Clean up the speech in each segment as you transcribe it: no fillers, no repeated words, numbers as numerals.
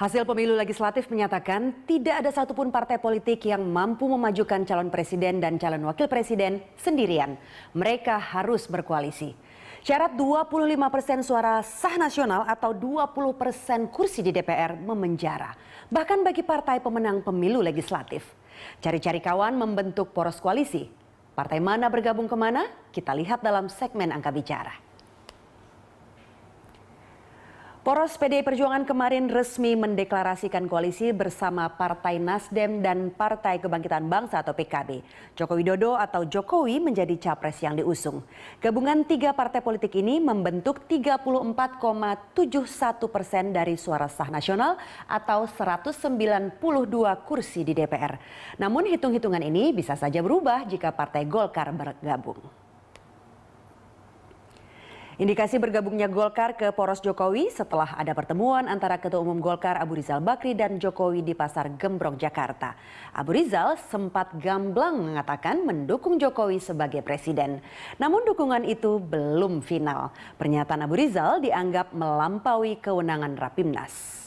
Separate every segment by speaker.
Speaker 1: Hasil pemilu legislatif menyatakan tidak ada satupun partai politik yang mampu memajukan calon presiden dan calon wakil presiden sendirian. Mereka harus berkoalisi. Syarat 25% suara sah nasional atau 20% kursi di DPR memenjara. Bahkan bagi partai pemenang pemilu legislatif. Cari-cari kawan membentuk poros koalisi. Partai mana bergabung kemana? Kita lihat dalam segmen Angka Bicara. Poros PDI Perjuangan kemarin resmi mendeklarasikan koalisi bersama Partai Nasdem dan Partai Kebangkitan Bangsa atau PKB. Joko Widodo atau Jokowi menjadi capres yang diusung. Gabungan tiga partai politik ini membentuk 34,71% dari suara sah nasional atau 192 kursi di DPR. Namun hitung-hitungan ini bisa saja berubah jika Partai Golkar bergabung. Indikasi bergabungnya Golkar ke poros Jokowi setelah ada pertemuan antara Ketua Umum Golkar Abu Rizal Bakri dan Jokowi di Pasar Gembrong, Jakarta. Abu Rizal sempat gamblang mengatakan mendukung Jokowi sebagai presiden. Namun dukungan itu belum final. Pernyataan Abu Rizal dianggap melampaui kewenangan Rapimnas.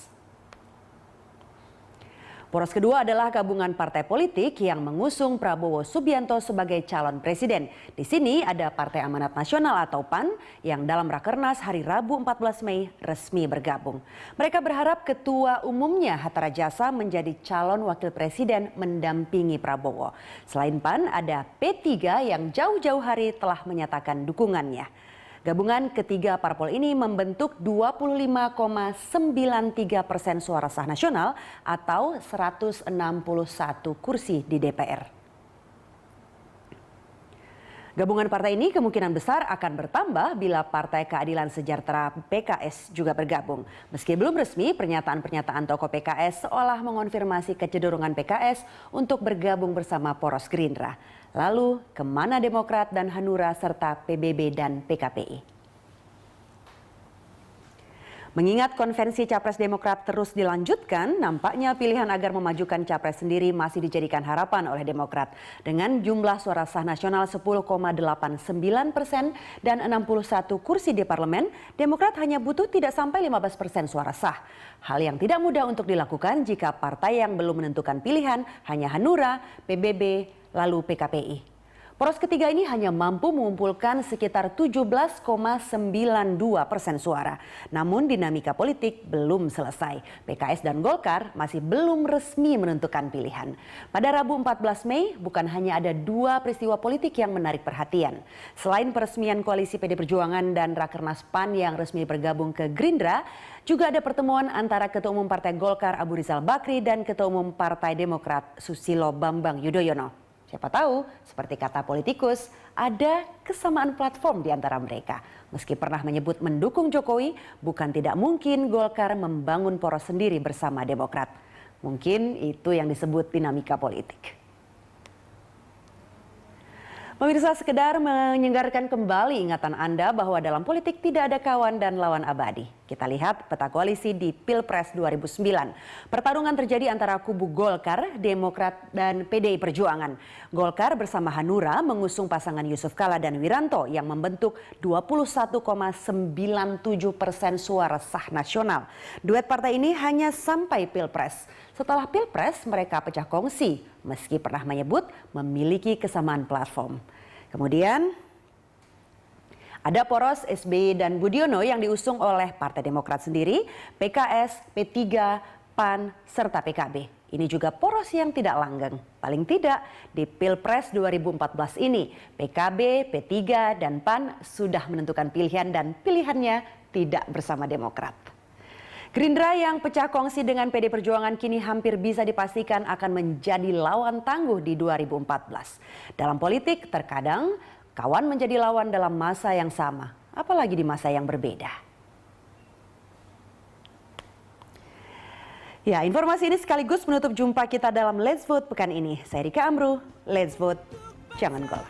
Speaker 1: Poros kedua adalah gabungan partai politik yang mengusung Prabowo Subianto sebagai calon presiden. Di sini ada Partai Amanat Nasional atau PAN yang dalam Rakernas hari Rabu 14 Mei resmi bergabung. Mereka berharap ketua umumnya Hatta Rajasa menjadi calon wakil presiden mendampingi Prabowo. Selain PAN ada P3 yang jauh-jauh hari telah menyatakan dukungannya. Gabungan ketiga parpol ini membentuk 25,93% suara sah nasional atau 161 kursi di DPR. Gabungan partai ini kemungkinan besar akan bertambah bila Partai Keadilan Sejahtera PKS juga bergabung. Meski belum resmi, pernyataan-pernyataan tokoh PKS seolah mengonfirmasi kecenderungan PKS untuk bergabung bersama poros Gerindra. Lalu, kemana Demokrat dan Hanura serta PBB dan PKPI? Mengingat konvensi Capres Demokrat terus dilanjutkan, nampaknya pilihan agar memajukan Capres sendiri masih dijadikan harapan oleh Demokrat. Dengan jumlah suara sah nasional 10,89% dan 61 kursi di parlemen, Demokrat hanya butuh tidak sampai 15% suara sah. Hal yang tidak mudah untuk dilakukan jika partai yang belum menentukan pilihan hanya Hanura, PBB, lalu PKPI. Poros ketiga ini hanya mampu mengumpulkan sekitar 17,92% suara. Namun dinamika politik belum selesai. PKS dan Golkar masih belum resmi menentukan pilihan. Pada Rabu 14 Mei bukan hanya ada dua peristiwa politik yang menarik perhatian. Selain peresmian koalisi PD Perjuangan dan Rakernas PAN yang resmi bergabung ke Gerindra, juga ada pertemuan antara Ketua Umum Partai Golkar Abu Rizal Bakri dan Ketua Umum Partai Demokrat Susilo Bambang Yudhoyono. Siapa tahu, seperti kata politikus, ada kesamaan platform di antara mereka. Meski pernah menyebut mendukung Jokowi, bukan tidak mungkin Golkar membangun poros sendiri bersama Demokrat. Mungkin itu yang disebut dinamika politik. Pemirsa, sekedar menyegarkan kembali ingatan Anda bahwa dalam politik tidak ada kawan dan lawan abadi. Kita lihat peta koalisi di Pilpres 2009. Pertarungan terjadi antara kubu Golkar, Demokrat, dan PDI Perjuangan. Golkar bersama Hanura mengusung pasangan Yusuf Kala dan Wiranto yang membentuk 21,97% suara sah nasional. Duet partai ini hanya sampai Pilpres. Setelah Pilpres, mereka pecah kongsi, meski pernah menyebut memiliki kesamaan platform. Kemudian ada poros SBY dan Budiono yang diusung oleh Partai Demokrat sendiri, PKS, P3, PAN, serta PKB. Ini juga poros yang tidak langgeng. Paling tidak di Pilpres 2014 ini, PKB, P3, dan PAN sudah menentukan pilihan dan pilihannya tidak bersama Demokrat. Gerindra yang pecah kongsi dengan PD Perjuangan kini hampir bisa dipastikan akan menjadi lawan tangguh di 2014. Dalam politik terkadang kawan menjadi lawan dalam masa yang sama, apalagi di masa yang berbeda. Ya, informasi ini sekaligus menutup jumpa kita dalam Let's Vote pekan ini. Saya Rika Amru, Let's Vote, jangan golf.